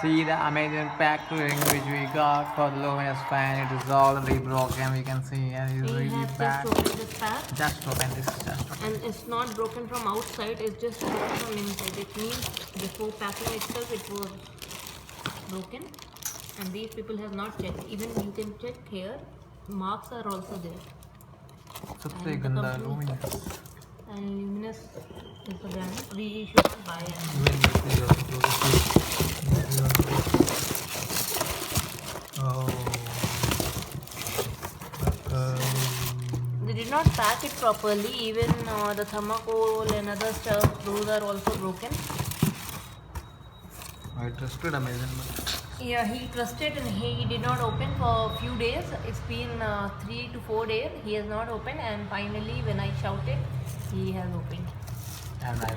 See the amazing packaging which we got for the Luminous fan. It is already broken. We can see, and it's We really have bad. just opened this pack. Just open this. Just open. And it's not broken from outside, it's just broken from inside. It means before packing itself it was broken, and these people have not checked. Even you can check here, marks are also there. सबसे गंदा Luminous. And Luminous is the brand. We should not buy it. They did not pack it properly. Even the thermocol and other stuff, those are also broken. I trusted Amazon, but Yeah, he trusted and he did not open for a few days. It's been 3 to 4 days. He has not opened, and finally, when I shouted, he has opened. and I